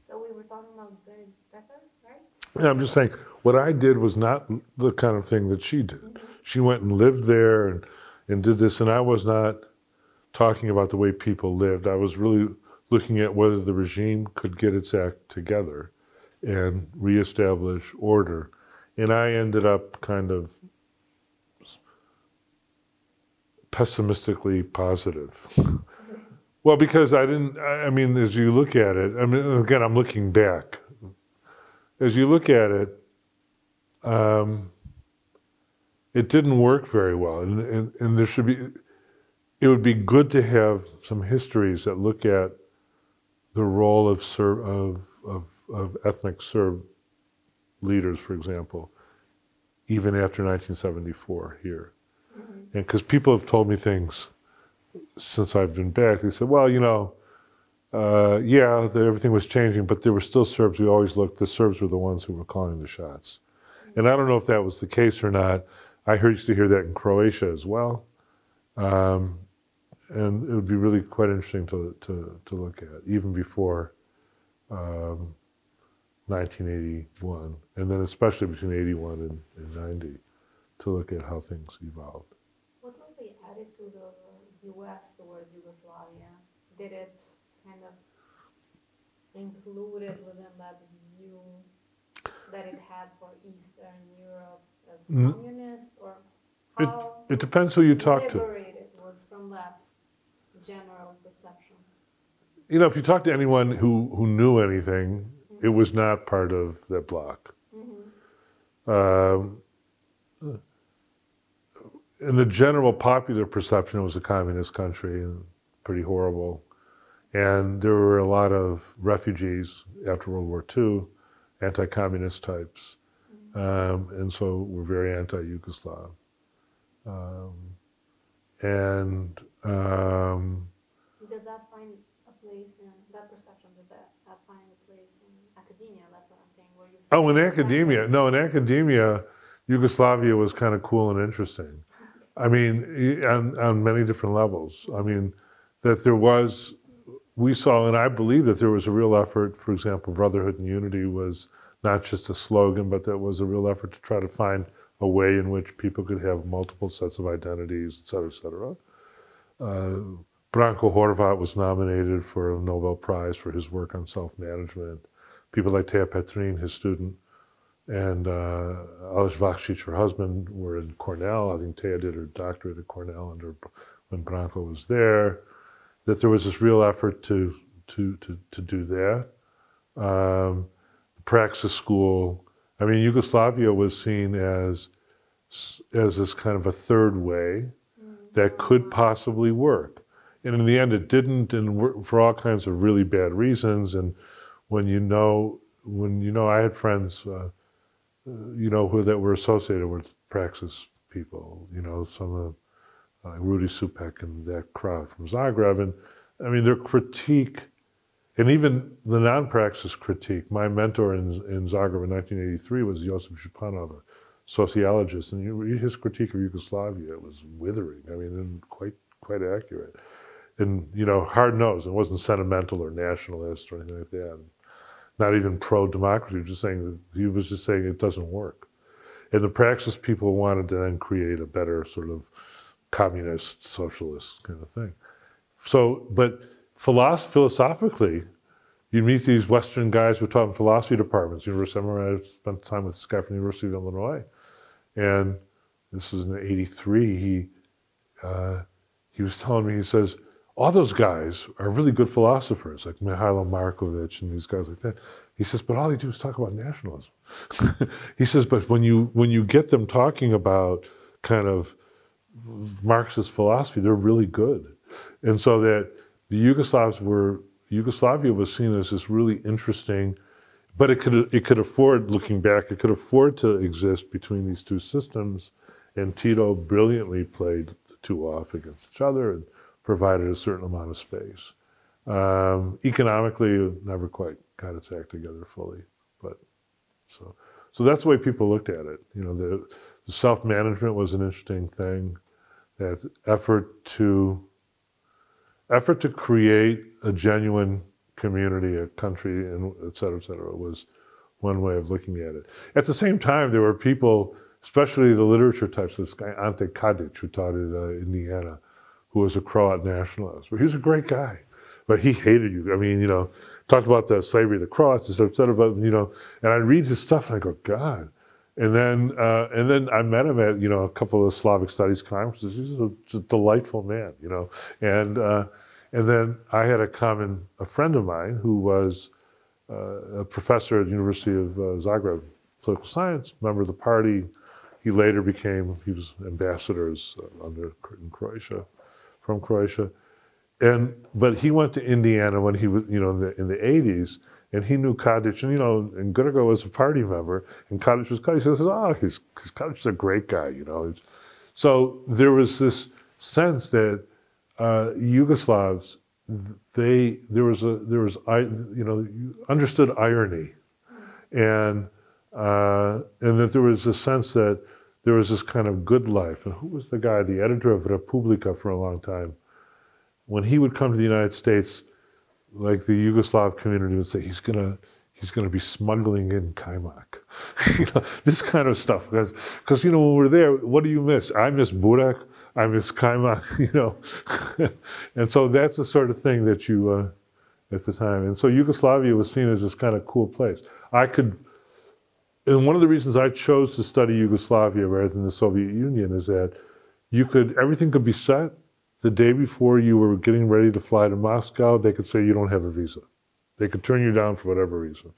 So we were talking about the Tretë, right? Yeah, I'm just saying, what I did was not the kind of thing that she did. She went and lived there and did this, and I was not talking about the way people lived. I was really looking at whether the regime could get its act together and reestablish order. And I ended up kind of pessimistically positive. Well, because I mean, as you look at it, I mean, again, I'm looking back. As you look at it, it didn't work very well. And there should be, it would be good to have some histories that look at the role of ethnic Serb leaders, for example, even after 1974 here. And because people have told me things since I've been back, they said, well, you know, yeah, everything was changing, but there were still Serbs. We always looked, the Serbs were the ones who were calling the shots. And I don't know if that was the case or not. I used to hear that in Croatia as well. And it would be really quite interesting to look at, even before 1981, and then especially between 81 and 90, to look at how things evolved. What was the attitude of the U.S. towards Yugoslavia? Did it kind of include it within that view that it had for Eastern Europe as communist, or how it depends who you talk to. Liberated was from that general perception? You know, if you talk to anyone who knew anything, it was not part of that bloc. In the general popular perception, it was a communist country and pretty horrible. And there were a lot of refugees after World War II, anti-communist types. And so we're very anti-Yugoslav. Did that find a place in, that perception, did that find a place in academia? That's what I'm saying. Were you in academia. No, in academia, Yugoslavia was kind of cool and interesting. I mean, on many different levels. I mean, that there was, we saw, and I believe that there was a real effort, for example, brotherhood and unity was not just a slogan, but that was a real effort to try to find a way in which people could have multiple sets of identities, et cetera, et cetera. Branko Horvat was nominated for a Nobel Prize for his work on self-management. People like Teja Petrin, his student, and Aleš Vakšić, her husband, were in Cornell. I think Teja did her doctorate at Cornell when Branko was there. That there was this real effort to do that. Praxis school. I mean, Yugoslavia was seen as this kind of a third way that could possibly work. And in the end, it didn't, and for all kinds of really bad reasons. And when you know, I had friends, that were associated with Praxis people, some of Rudy Supek and that crowd from Zagreb. And I mean, their critique, and even the non-Praxis critique, my mentor in Zagreb in 1983 was Josip Županov, a sociologist, and his critique of Yugoslavia was withering. I mean, and quite accurate. And, hard-nosed. It wasn't sentimental or nationalist or anything like that. Not even pro-democracy, he was just saying it doesn't work. And the Praxis people wanted to then create a better sort of communist, socialist kind of thing. So, but philosophically, you meet these Western guys who taught in philosophy departments. I spent time with this guy from the University of Illinois. And this was in '83. He was telling me, he says, all those guys are really good philosophers, like Mihailo Markovic and these guys like that. He says, but all they do is talk about nationalism. He says, but when you get them talking about kind of Marxist philosophy, they're really good. And so that the Yugoslavia was seen as this really interesting, but it could afford, looking back, it could afford to exist between these two systems. And Tito brilliantly played the two off against each other and provided a certain amount of space. Economically, it never quite got its act together fully, but so that's the way people looked at it. The self-management was an interesting thing. That effort to create a genuine community, a country, and et cetera, was one way of looking at it. At the same time, there were people, especially the literature types, this guy Ante Kadic, who taught at Indiana, who was a Croat nationalist. But he was a great guy, but he hated you. I mean, talked about the slavery of the Croats, et cetera, but, and I read his stuff and I go, God. And then I met him at, a couple of Slavic studies conferences. He's a delightful man, and then I had a friend of mine who was a professor at the University of Zagreb, political science, member of the party. He later he was ambassadors in Croatia, from Croatia. But he went to Indiana when he was, in the 80s, and he knew Kadic, and Grgo was a party member, and Kadic was Kadic. He says, Kadic is a great guy, So there was this sense that Yugoslavs, understood irony, and that there was a sense that there was this kind of good life. And who was the guy, the editor of Republika for a long time? When he would come to the United States, like the Yugoslav community would say, he's gonna be smuggling in kajmak, this kind of stuff. Because when we're there, what do you miss? I miss burek, I miss kajmak, and so that's the sort of thing that you at the time. And so Yugoslavia was seen as this kind of cool place. And one of the reasons I chose to study Yugoslavia rather than the Soviet Union is that everything could be set. The day before you were getting ready to fly to Moscow, they could say you don't have a visa. They could turn you down for whatever reason.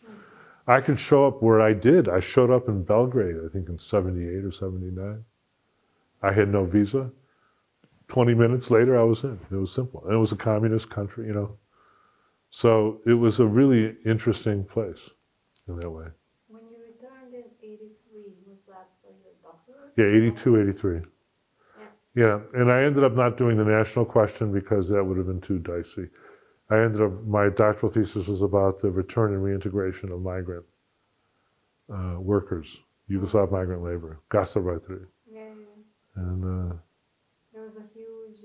I could show up where I did. I showed up in Belgrade, I think in 78 or 79. I had no visa. 20 minutes later, I was in. It was simple. And it was a communist country, So it was a really interesting place in that way. When you returned in 83, was that for your doctorate? Yeah, 82, 83. Yeah, and I ended up not doing the national question because that would have been too dicey. My doctoral thesis was about the return and reintegration of migrant workers, Yugoslav migrant labor, gastarbeiteri. Yeah. And there was a huge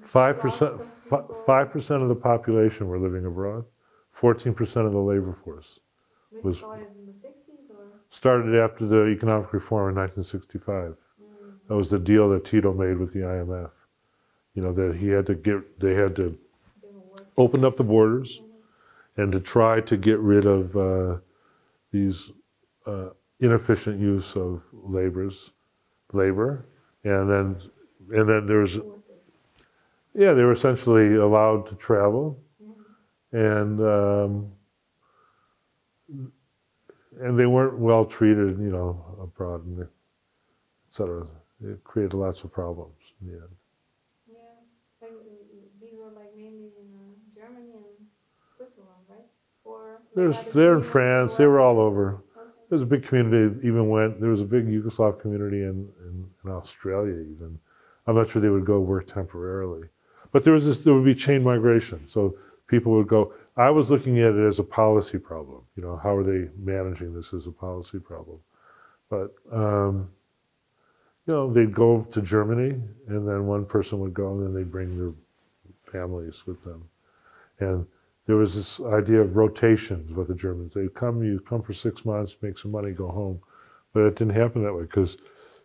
5% of the population were living abroad, 14% of the labor force. Which started in the 60s or? Started after the economic reform in 1965. That was the deal that Tito made with the IMF. That they had to open up the borders and to try to get rid of these inefficient use of labor. And then there was, they were essentially allowed to travel, and they weren't well treated, abroad, and et cetera. It created lots of problems in the end. Yeah, these were mainly in Germany and Switzerland, right? Or they're in France. They were all over. Okay. There's a big community. There was a big Yugoslav community in Australia. Even I'm not sure they would go work temporarily, but there would be chain migration. So people would go. I was looking at it as a policy problem. How are they managing this as a policy problem? But they'd go to Germany, and then one person would go, and then they'd bring their families with them. And there was this idea of rotations with the Germans. You come for 6 months, make some money, go home. But it didn't happen that way because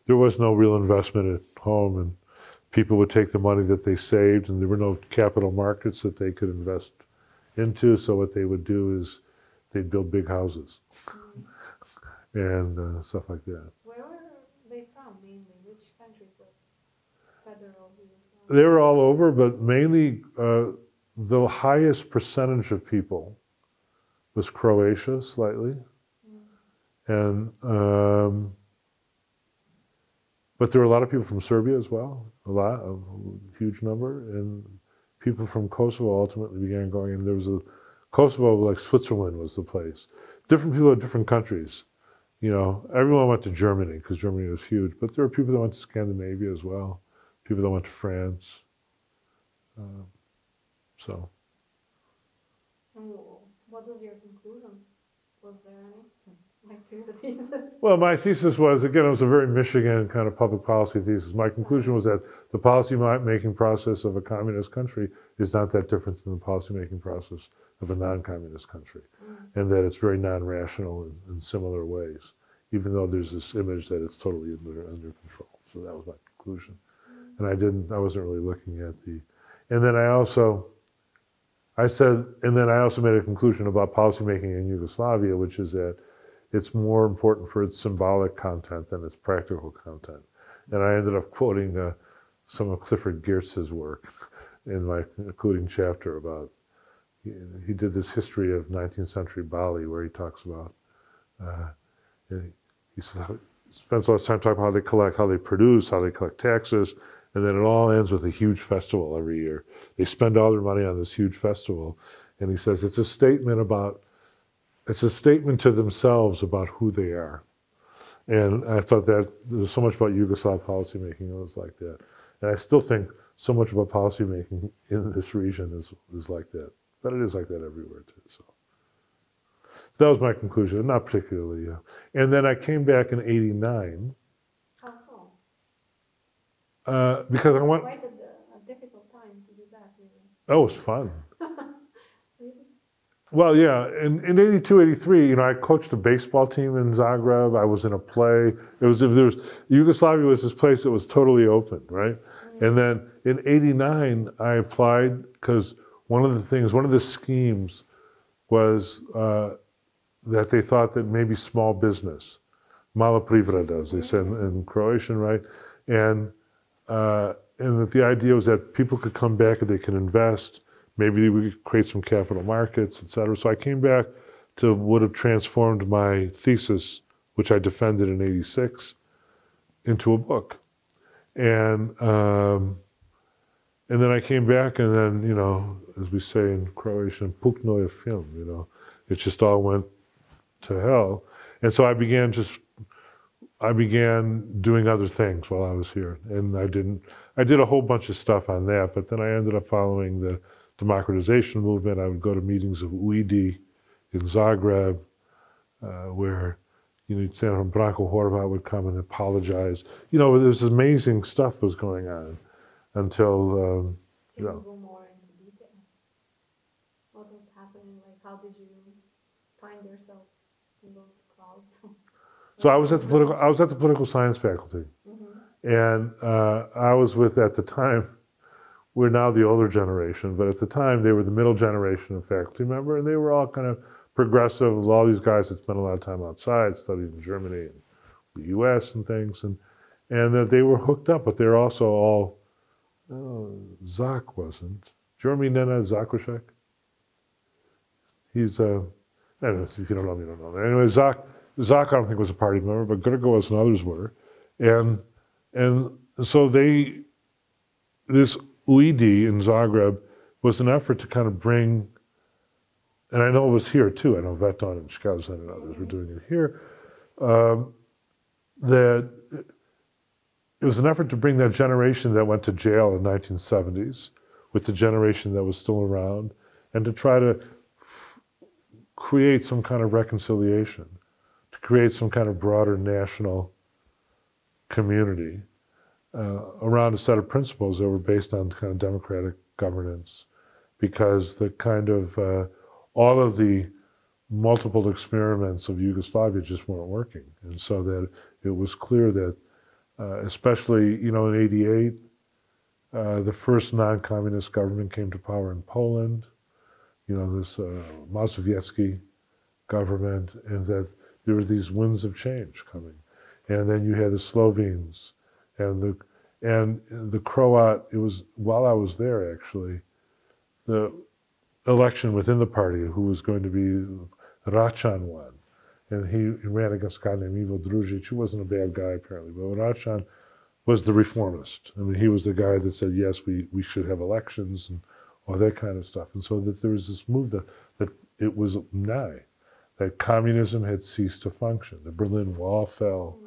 there was no real investment at home, and people would take the money that they saved, and there were no capital markets that they could invest into. So what they would do is they'd build big houses and stuff like that. Where were they from mainly? Which countries of federal Yugoslavia? They were all over, but mainly the highest percentage of people was Croatia, slightly, and but there were a lot of people from Serbia as well, a huge number, and people from Kosovo ultimately began going. And there was Kosovo, like Switzerland, was the place. Different people in different countries. Everyone went to Germany because Germany was huge, but there were people that went to Scandinavia as well, people that went to France. And what was your conclusion? Was there any? like through the thesis? Well, my thesis was, again, it was a very Michigan kind of public policy thesis. My conclusion was that the policy-making process of a communist country is not that different than the policy-making process of a non-communist country, and that it's very non-rational in similar ways, even though there's this image that it's totally under control. So that was my conclusion. And I wasn't really looking at and then I also made a conclusion about policymaking in Yugoslavia, which is that it's more important for its symbolic content than its practical content. And I ended up quoting some of Clifford Geertz's work in my concluding chapter about, he did this history of 19th century Bali where he talks about, he spends a lot of time talking about how they collect, how they produce, how they collect taxes, and then it all ends with a huge festival every year. They spend all their money on this huge festival. And he says it's a statement to themselves about who they are. And I thought that there's so much about Yugoslav policymaking, it was like that. And I still think so much about policymaking in this region is like that. But it is like that everywhere too. So that was my conclusion, not particularly. And then I came back in '89. How so? Because I went. Quite a difficult time to do that, really. Oh, it was fun. Really? Well, yeah. In '82, '83, I coached a baseball team in Zagreb. I was in a play. Yugoslavia was this place that was totally open, right? And then in '89, I applied because one of the schemes was that they thought that maybe small business, mala privreda, as they said in Croatian, right? And that the idea was that people could come back and they could invest. Maybe we could create some capital markets, et cetera. So I came back to would have transformed my thesis, which I defended in '86, into a book. And then I came back, and then, as we say in Croatian, pukno je film, it just all went to hell. And so I began doing other things while I was here. And I did a whole bunch of stuff on that, but then I ended up following the democratization movement. I would go to meetings of UIDI in Zagreb, where Senator Branko Horvat would come and apologize. There was amazing stuff was going on until, Can you go more into detail? What was happening? Like, how did you find yourself in those crowds? So I was at the political science faculty, and I was with, at the time, we're now the older generation, but at the time they were the middle generation of faculty member, and they were all kind of progressive. All these guys that spent a lot of time outside, studied in Germany and the U.S. and things, and that they were hooked up, but they're also all, Zak wasn't. Jeremy Nena Zakushek? He's, anyway, if you don't know him, you don't know him. Anyway, Zak I don't think was a party member, but Grgo was and others were. And so this UIDI in Zagreb was an effort to kind of bring, and I know it was here too, I know Veton and Shkazan and others were doing it here, that it was an effort to bring that generation that went to jail in the 1970s with the generation that was still around, and to try to create some kind of reconciliation, to create some kind of broader national community around a set of principles that were based on kind of democratic governance, because the kind of all of the multiple experiments of Yugoslavia just weren't working, and so that it was clear that, especially in '88, the first non-communist government came to power in Poland. This Mazowiecki government, and that there were these winds of change coming, and then you had the Slovenes and the Croat. It was while I was there actually, the election within the party who was going to be Račan won, and he ran against a guy named Ivo Družić, who wasn't a bad guy apparently, but Račan was the reformist. I mean, he was the guy that said yes, we should have elections and all that kind of stuff, and so that there was this move that it was nigh, that communism had ceased to function, the Berlin Wall fell,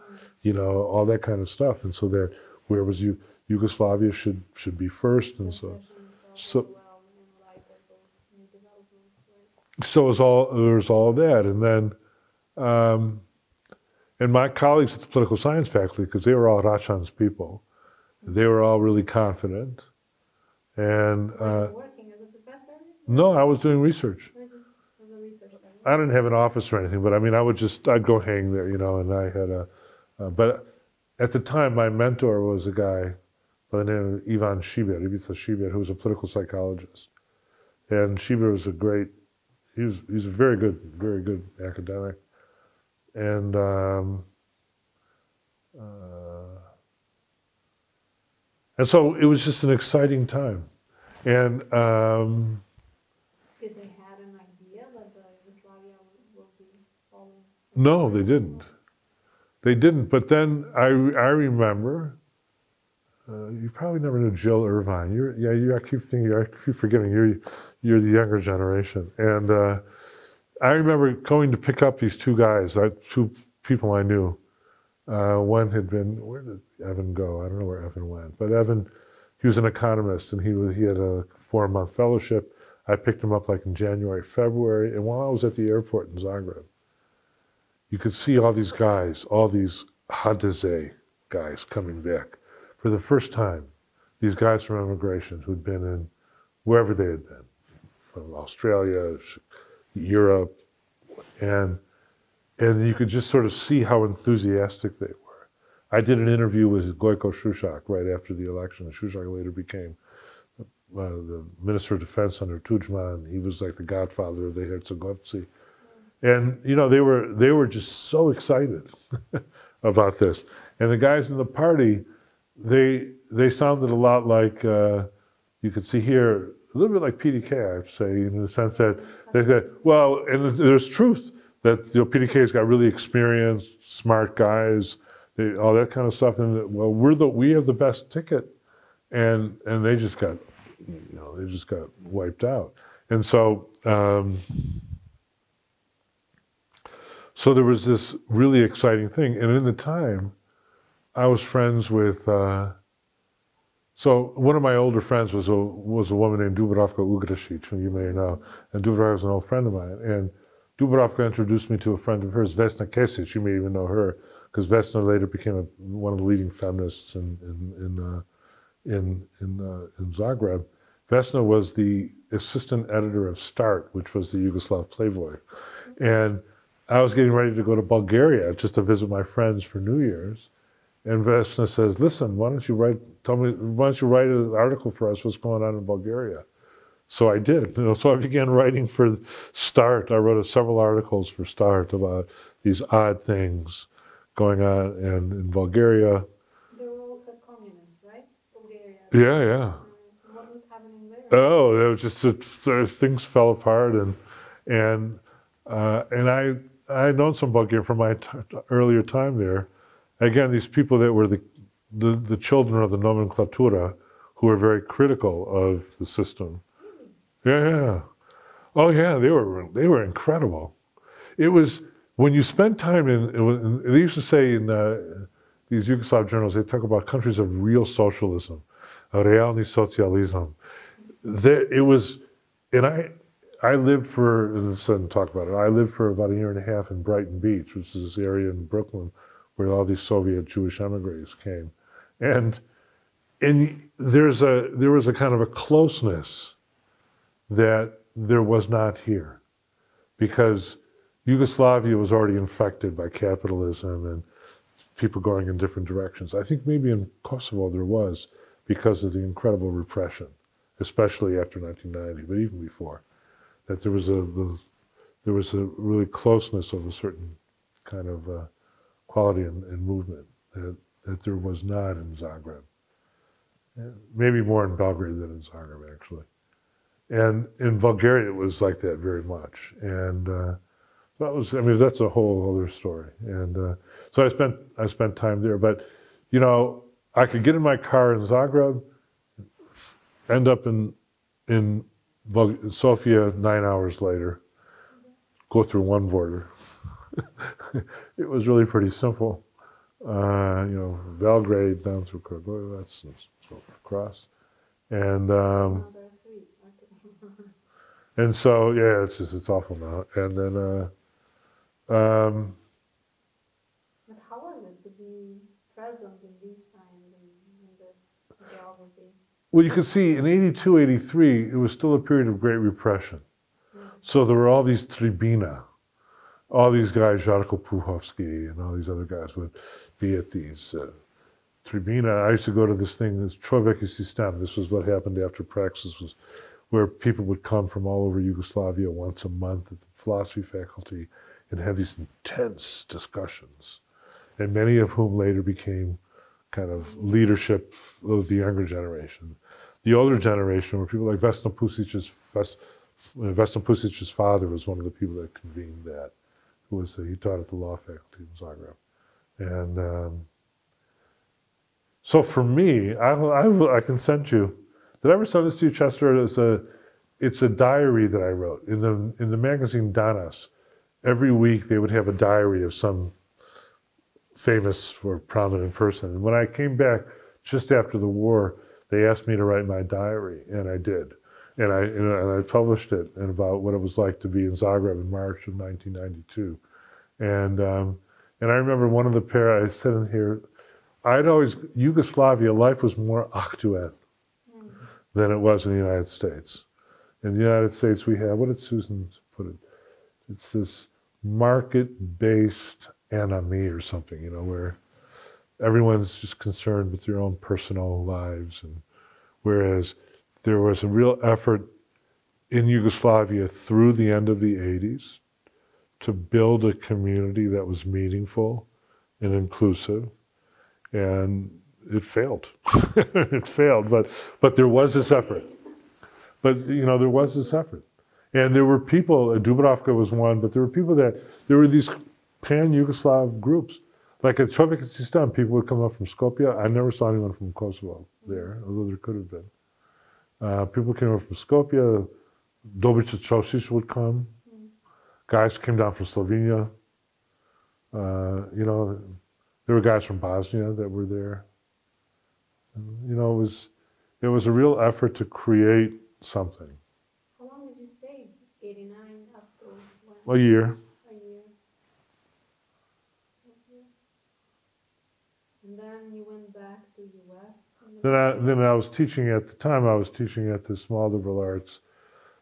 all that kind of stuff, and so that where was Yugoslavia should be first, and so it was all that, and then And my colleagues at the political science faculty, because they were all Rachan's people, they were all really confident. And Were you working as a professor? no, I was doing research. Or just as a research fellow? I didn't have an office or anything, but I mean, I'd go hang there, you know, and I had but at the time, my mentor was a guy by the name of Ivan Shibir, Ivica Shibir, who was a political psychologist. And Shibir was he's a very good academic. And so it was just an exciting time. And Did they have an idea that Yugoslavia will be falling? no, they didn't. They didn't. But then I remember. You probably never knew Jill Irvine. I keep forgetting you're the younger generation. And I remember going to pick up these two guys, two people I knew. One had been, where did Evan go? I don't know where Evan went. But Evan, he was an economist, and he had a 4-month fellowship. I picked him up like in January, February, and while I was at the airport in Zagreb, you could see all these guys, all these HDZ guys coming back. For the first time, these guys from immigration who'd been in wherever they had been, from Australia, Europe, and you could just sort of see how enthusiastic they were. I did an interview with Gojko Šušak right after the election. Šušak later became the Minister of Defense under Tudjman. He was like the godfather of the Herzegovci. And you know, they were just so excited about this. And the guys in the party, they sounded a lot like, you could see here, a little bit like PDK, I have to say, in the sense that they said, well, and there's truth that, you know, PDK's got really experienced, smart guys, all that kind of stuff, and well, we have the best ticket, and they just got, you know, they just got wiped out, and so so there was this really exciting thing, and in the time, I was friends with. So one of my older friends was a woman named Dubravka Ugrasic, who you may know, and Dubravka was an old friend of mine. And Dubravka introduced me to a friend of hers, Vesna Kesic. You may even know her, because Vesna later became one of the leading feminists in Zagreb. Vesna was the assistant editor of Start, which was the Yugoslav Playboy, and I was getting ready to go to Bulgaria just to visit my friends for New Year's. And Vesna says, listen, why don't you write an article for us, what's going on in Bulgaria? So I did. You know, so I began writing for Start. I wrote several articles for Start about these odd things going on in Bulgaria. They were also communists, right? Bulgaria. Yeah. What was happening there? Oh, it was just things fell apart, and I had known some Bulgarian from my earlier time there. Again, these people that were the children of the nomenclatura, who were very critical of the system. Yeah. Oh yeah, they were incredible. It was when you spend time they used to say in these Yugoslav journals, they talk about countries of real socialism, realni socialism. It was, and I lived for, and I didn't talk about it. I lived for about a year and a half in Brighton Beach, which is this area in Brooklyn where all these Soviet Jewish emigres came, and there was a kind of a closeness that there was not here, because Yugoslavia was already infected by capitalism and people going in different directions. I think maybe in Kosovo there was, because of the incredible repression, especially after 1990, but even before, that there was a really closeness of a certain kind of quality and movement that there was not in Zagreb. Maybe more in Belgrade than in Zagreb, actually. And in Bulgaria, it was like that very much. And that's a whole other story. And so I spent time there. But, you know, I could get in my car in Zagreb, end up in Sofia 9 hours later, go through one border. It was really pretty simple. You know, Belgrade down through Kragujevac, that's across. And so, yeah, it's awful now. And then, But how was it to be present in these times in this geography? Well, you can see in 82, 83, it was still a period of great repression. So there were all these tribuna, all these guys, Żarko Puchowski and all these other guys would be at these tribuna. I used to go to this thing, this Człowiek i System. This was what happened after Praxis, was where people would come from all over Yugoslavia once a month at the philosophy faculty and have these intense discussions, and many of whom later became kind of leadership of the younger generation. The older generation were people like Vesna Pusic's father was one of the people that convened that. He taught at the law faculty in Zagreb. And so for me, I can send you, did I ever send this to you, Chester? It's a diary that I wrote. In the magazine Danas, every week they would have a diary of some famous or prominent person. And when I came back just after the war, they asked me to write my diary, and I did. And I published it, and about what it was like to be in Zagreb in March of 1992. And I remember one of the pair, I said in here, Yugoslavia, life was more aktuell than it was in the United States. In the United States we have, what did Susan put it? It's this market-based enemy or something, you know, where everyone's just concerned with their own personal lives. And whereas there was a real effort in Yugoslavia through the end of the 80s to build a community that was meaningful and inclusive, and it failed. It failed, but there was this effort. But, you know, there was this effort. And there were people, Dubravka was one, but there were these pan-Yugoslav groups. Like at Čovjek i System, people would come up from Skopje. I never saw anyone from Kosovo there, although there could have been. People came up from Skopje. Dobrica Ćosić would come. Guys came down from Slovenia. You know, there were guys from Bosnia that were there. And, you know, it was a real effort to create something. How long did you stay? 89 up to when? A year. A year. Okay. And then you went back to US? Then I was teaching at the time, I was teaching at the small liberal arts,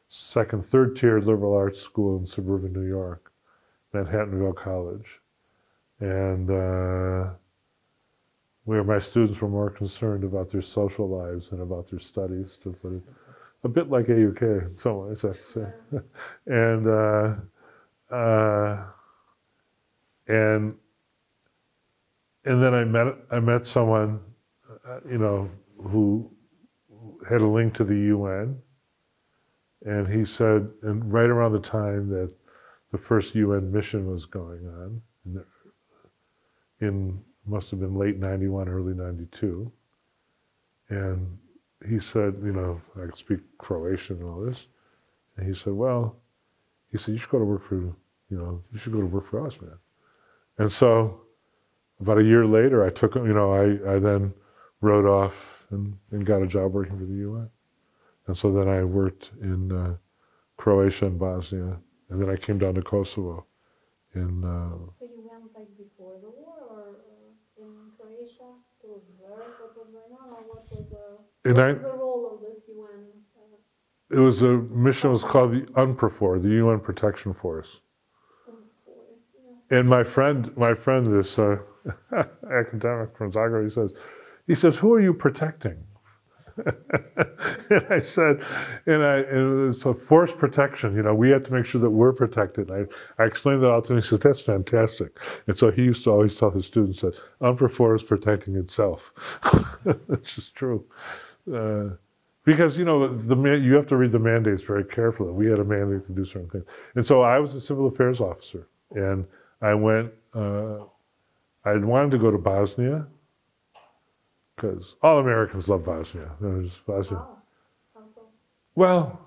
second, third tier liberal arts school in suburban New York, Manhattanville College. And where my students were more concerned about their social lives than about their studies, to put it a bit like AUK in some ways, I have to say. And then I met someone, you know, who had a link to the UN, and he said, and right around the time that the first UN mission was going on, must have been late 91, early 92, and he said, you know, I could speak Croatian and all this, and he said, well, he said, you should go to work for, you know, you should go to work for us, man. And so about a year later, I took, you know, I then rode off and got a job working for the UN. And so then I worked in Croatia and Bosnia, and then I came down to Kosovo. So you went like before the war, or in Croatia to observe what was going on, or what was the role of this UN? It was a mission, it was called the UNPROFOR, the UN Protection Force. And my friend, this academic from Zagreb, he says, who are you protecting? And I said, and it's a force protection, you know, we have to make sure that we're protected. I explained that all to him. He says, that's fantastic. And so he used to always tell his students that UNPROFOR is protecting itself. It's just true. Because, you know, you have to read the mandates very carefully. We had a mandate to do certain things. And so I was a civil affairs officer, and I went, I wanted to go to Bosnia, because all Americans love Bosnia. Bosnia. Wow. How so? Well,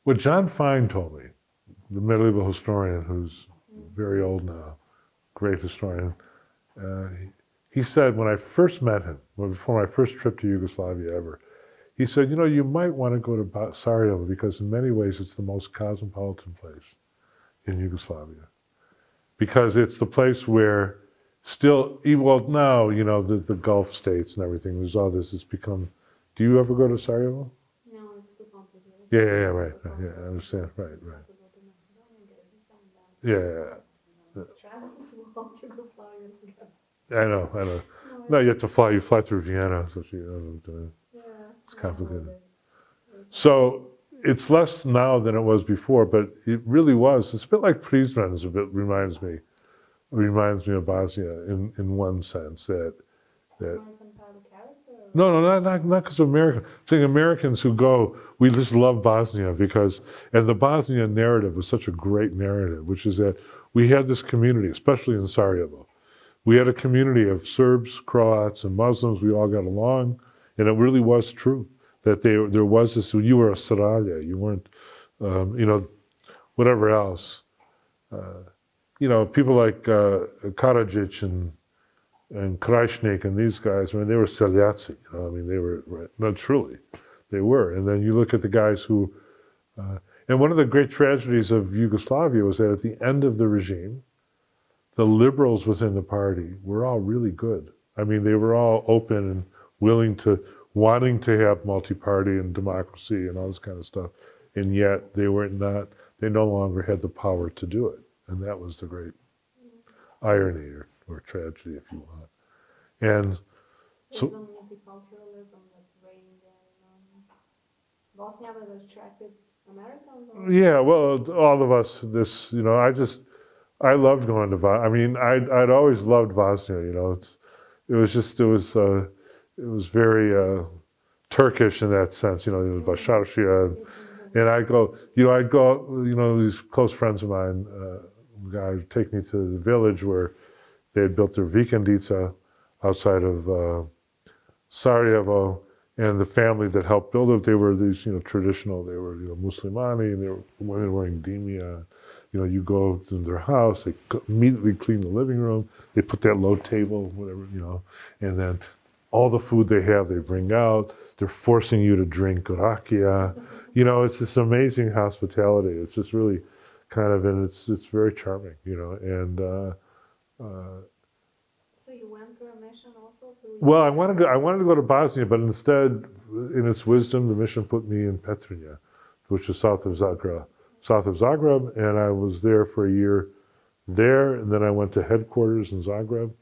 what John Fine told me, the medieval historian who's very old now, great historian, he said when I first met him, before my first trip to Yugoslavia ever, he said, you know, you might want to go to Sarajevo because in many ways it's the most cosmopolitan place in Yugoslavia. Because it's the place where still, well now, you know, the Gulf states and everything, there's all this, it's become, do you ever go to Sarajevo? No, it's too complicated. Yeah, right, yeah, I understand, right. Yeah. Travels without Yugoslavia together. I know. No, you have to fly. You fly through Vienna, so it's complicated. So it's less now than it was before, but it really was. It's a bit like Prizren. Reminds me of Bosnia in one sense that. No, not because of Americans. I'm saying Americans who go, we just love Bosnia and the Bosnian narrative was such a great narrative, which is that we had this community, especially in Sarajevo. We had a community of Serbs, Croats, and Muslims. We all got along, and it really was true that there was this. You were a Saralja. You weren't, you know, whatever else. You know, people like Karadzic and Krajšnik and these guys. I mean, they were Seljaci. You know, I mean, they were no, truly, they were. And then you look at the guys who, and one of the great tragedies of Yugoslavia was that at the end of the regime, the liberals within the party were all really good. I mean, they were all open and wanting to have multi-party and democracy and all this kind of stuff. And yet they no longer had the power to do it. And that was the great irony or tragedy, if you want. And so the multiculturalism that reigned in Bosnia that attracted Americans? Or? Yeah, well, all of us, you know, I loved going to Bosnia. I mean, I'd always loved Bosnia. You know, it was very Turkish in that sense. You know, it was Basharshia, and I'd go. You know, these close friends of mine, guy would take me to the village where they had built their vikendica outside of Sarajevo, and the family that helped build it, they were these, you know, traditional. They were, you know, Muslimani, and they were women wearing dimia. You know, you go to their house, they immediately clean the living room, they put that low table, whatever, you know, and then all the food they have, they bring out. They're forcing you to drink rakia. You know, it's this amazing hospitality. It's just really kind of, and it's very charming, you know, and. So you went for a mission also? Well, I wanted to go to Bosnia, but instead, in its wisdom, the mission put me in Petrinja, which is south of Zagreb, and I was there for a year there, and then I went to headquarters in Zagreb,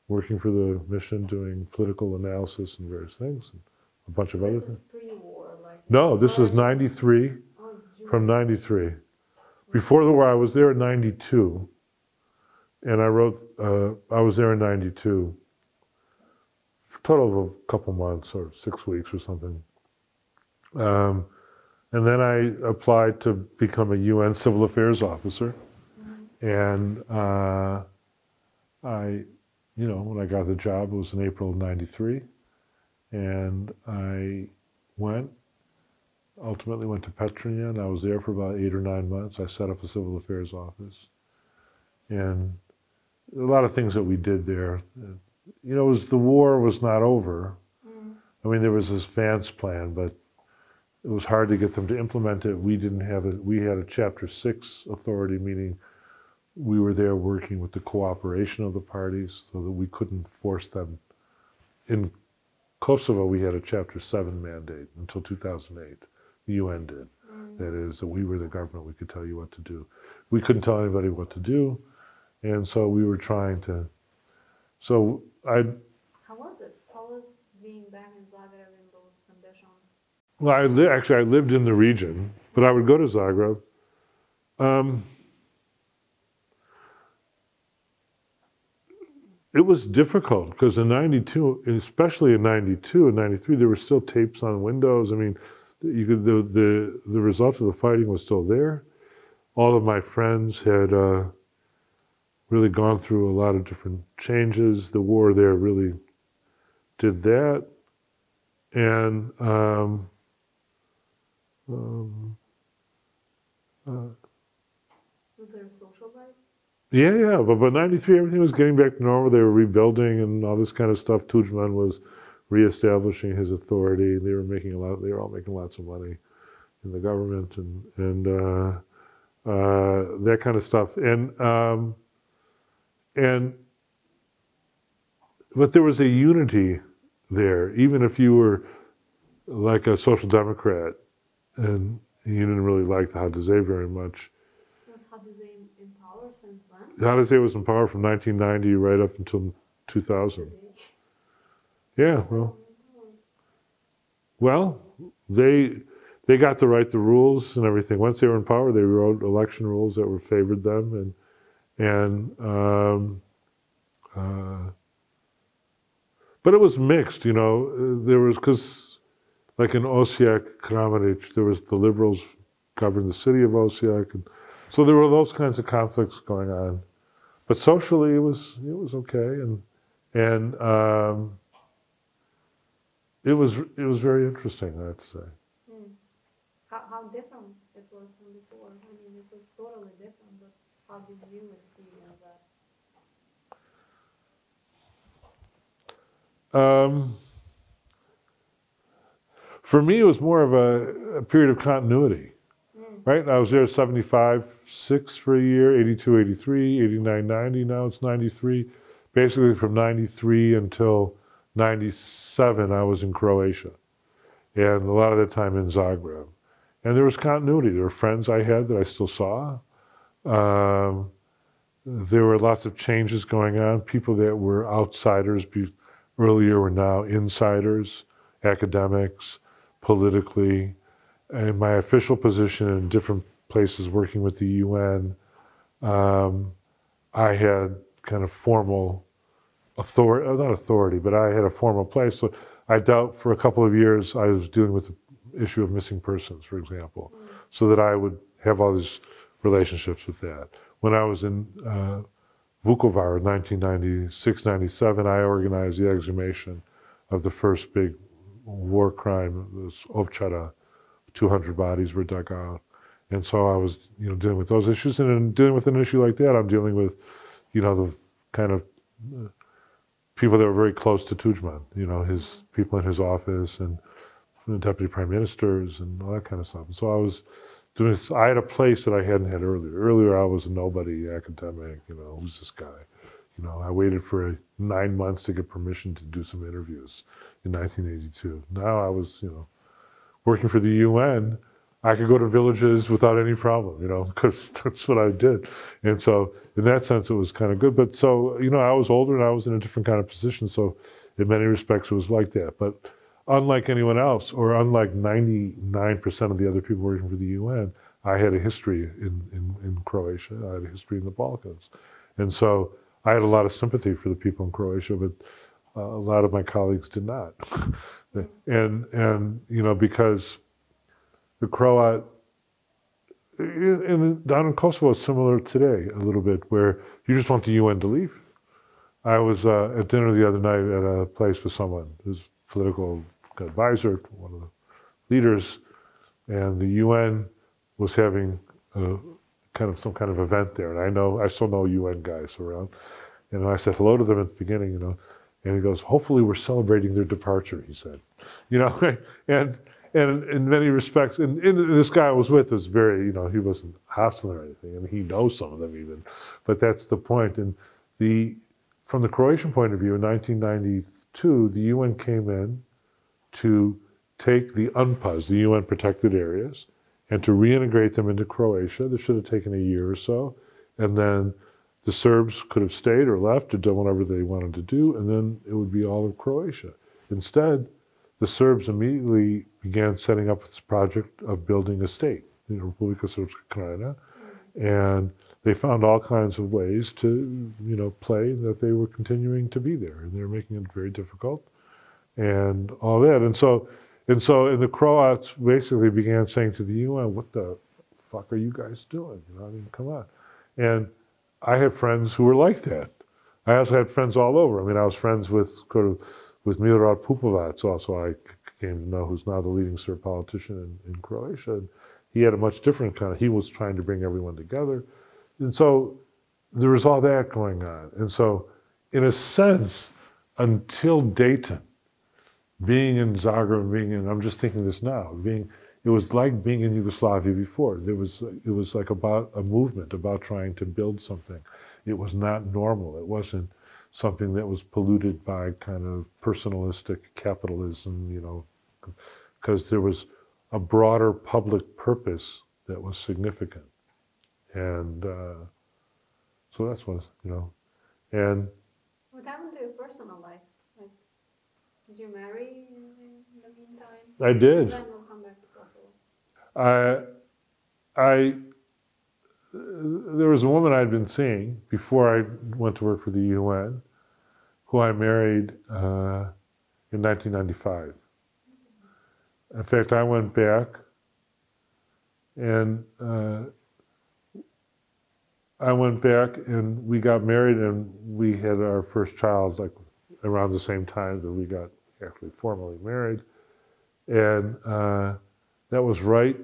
working for the mission, doing political analysis and various things, and a bunch of other things. Pre-war, like no, this was 93, from 93. Before the war, I was there in 92, and I was there in 92, total of a couple months, or 6 weeks or something. And then I applied to become a UN Civil Affairs officer. And you know, when I got the job, it was in April of 93. And I ultimately went to Petrinja, and I was there for about 8 or 9 months. I set up a Civil Affairs office. And a lot of things that we did there. You know, the war was not over. I mean, there was this Vance plan, but it was hard to get them to implement it. We didn't have it. We had a Chapter 6 authority, meaning we were there working with the cooperation of the parties so that we couldn't force them. In Kosovo, we had a Chapter 7 mandate until 2008. The UN did. That is, that we were the government. We could tell you what to do. We couldn't tell anybody what to do. And so we were trying to, so How was it? How was being back in Zagreb in those conditions? Well, I lived in the region, but I would go to Zagreb. It was difficult because in 92, especially in 92 and 93, there were still tapes on windows. I mean, the result of the fighting was still there. All of my friends had really gone through a lot of different changes. The war there really did that. And was there a social life? Yeah, but by 93, everything was getting back to normal. They were rebuilding and all this kind of stuff. Tudjman was reestablishing his authority. They were making they were all making lots of money in the government and that kind of stuff. But there was a unity there, even if you were like a social democrat and you didn't really like the Hadizeh very much. Was Hadizeh in power since when? Hadizeh was in power from 1990 right up until 2000. Yeah, well, they got to write the rules and everything. Once they were in power, they wrote election rules that favored them, but it was mixed, you know. There was, because like in Osijek, Kramaric, there was the liberals governed the city of Osijek, and so there were those kinds of conflicts going on. But socially, it was okay, and it was very interesting, I have to say. How different it was from before? I mean, it was totally different, but how did you experience that? For me, it was more of a period of continuity, right? I was there 75-6 for a year, 82, 83, 89, 90, now it's 93. Basically from 93 until 97, I was in Croatia, and a lot of the time in Zagreb. And there was continuity. There were friends I had that I still saw. There were lots of changes going on. People that were outsiders earlier were now insiders, academics, politically. In my official position in different places working with the UN, I had kind of formal authority, not authority, but I had a formal place. So I dealt, for a couple of years, I was dealing with the issue of missing persons, for example, so that I would have all these relationships with that. When I was in Vukovar in 1996-97, I organized the exhumation of the first big war crime, this Ovčara. 200 bodies were dug out. And so I was, dealing with those issues. And in dealing with an issue like that, I'm dealing with, the kind of people that were very close to Tudjman, his people in his office and the deputy prime ministers and all that kind of stuff. And so I was doing this. I had a place that I hadn't had earlier. Earlier, I was a nobody academic, who's this guy? I waited for 9 months to get permission to do some interviews in 1982. Now I was, working for the UN, I could go to villages without any problem, because that's what I did. And so in that sense, it was kind of good. But so, I was older and I was in a different kind of position. So in many respects, it was like that. But unlike anyone else, or unlike 99% of the other people working for the UN, I had a history in Croatia. I had a history in the Balkans. And so I had a lot of sympathy for the people in Croatia, but a lot of my colleagues did not. And because the Croat, down in Kosovo, it's similar today a little bit, where you just want the UN to leave. I was at dinner the other night at a place with someone who's political advisor to one of the leaders, and the UN was having some kind of event there. And I still know UN guys around. And I said hello to them at the beginning, and he goes, hopefully we're celebrating their departure, he said. And in many respects, and this guy I was with was very, he wasn't hostile or anything, and he knows some of them even. But that's the point. And from the Croatian point of view, in 1992, the UN came in to take the UNPAs, the UN protected areas, and to reintegrate them into Croatia. This should have taken a year or so. And then the Serbs could have stayed or left or done whatever they wanted to do, and then it would be all of Croatia. Instead, the Serbs immediately began setting up this project of building a state, Republika Srpska Krajina, and they found all kinds of ways to, play that they were continuing to be there, and they were making it very difficult, and all that. And the Croats basically began saying to the UN, "What the fuck are you guys doing? Come on." And I had friends who were like that. I also had friends all over. I was friends with Milorad Pupovac, also I came to know, who's now the leading Serb politician in Croatia. And he had a much different he was trying to bring everyone together. And so there was all that going on. And so in a sense, until Dayton, being in Zagreb, I'm just thinking this now, it was like being in Yugoslavia before. It was like about a movement, about trying to build something. It was not normal. It wasn't something that was polluted by kind of personalistic capitalism, you know, because there was a broader public purpose that was significant. And so that's what, you know, and... What happened to your personal life? Like, did you marry in the meantime? I did. And then we'll come back to Kosovo. There was a woman I'd been seeing before I went to work for the UN, who I married in 1995. In fact, I went back and we got married, and we had our first child like around the same time that we got actually formally married. And that was right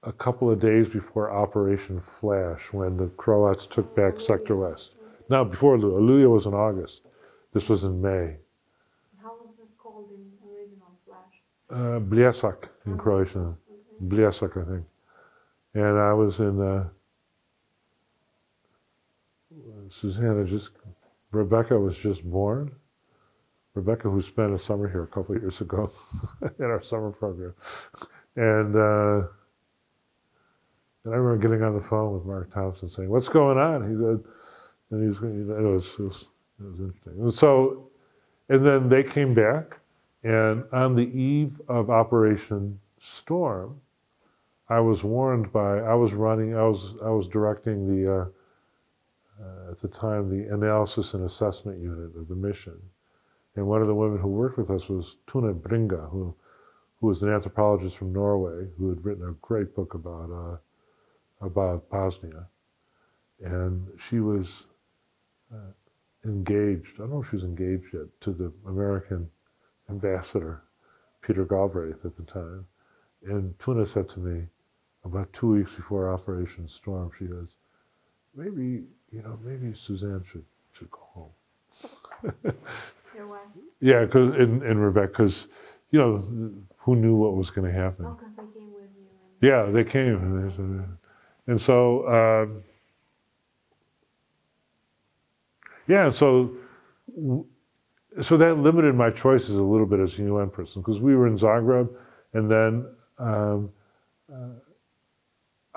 a couple of days before Operation Flash, when the Croats took back Sector West. Now, before Oluja was in August. This was in May. How was this called in original Flash? Bljesak in Croatian. Okay. Bljesak, I think. And I was in Rebecca was just born. Rebecca, who spent a summer here a couple of years ago in our summer program. And I remember getting on the phone with Mark Thompson saying, "What's going on?" He said, and it was interesting. And so, and then they came back, and on the eve of Operation Storm, I was warned by, I was directing the, at the time, the analysis and assessment unit of the mission. And one of the women who worked with us was Tune Bringa, who was an anthropologist from Norway, who had written a great book about Bosnia. And she was engaged, I don't know if she was engaged yet, to the American ambassador, Peter Galbraith at the time. And Tuna said to me, about 2 weeks before Operation Storm, she goes, maybe Suzanne should go home. Your wife? Yeah, cause, and Rebecca, because, you know, who knew what was going to happen? Oh, because they came with you. Yeah, they came. And so, yeah, so that limited my choices a little bit as a UN person, because we were in Zagreb, and then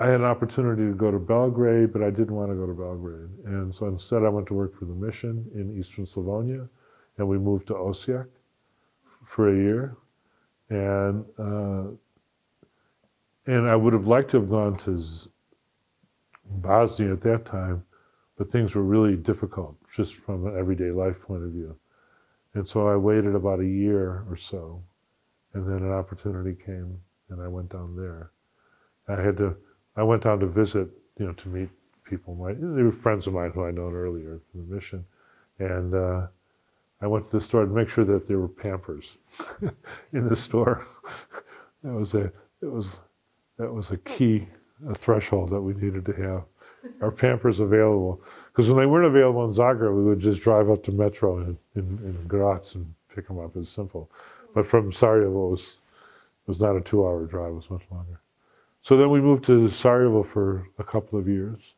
I had an opportunity to go to Belgrade, but I didn't want to go to Belgrade. And so instead I went to work for the mission in Eastern Slavonia, and we moved to Osijek for a year. And I would have liked to have gone to Bosnia at that time, but things were really difficult, just from an everyday life point of view. And so I waited about a year or so, and then an opportunity came, and I went down there. I went down to visit, you know, to meet people. They were friends of mine who I'd known earlier from the mission. And I went to the store to make sure that there were Pampers in the store. That was a key, a threshold that we needed to have. Our Pampers available. Because when they weren't available in Zagreb, we would just drive up to Metro in Graz and pick them up. It was simple. But from Sarajevo, it was not a 2-hour drive, it was much longer. So then we moved to Sarajevo for a couple of years.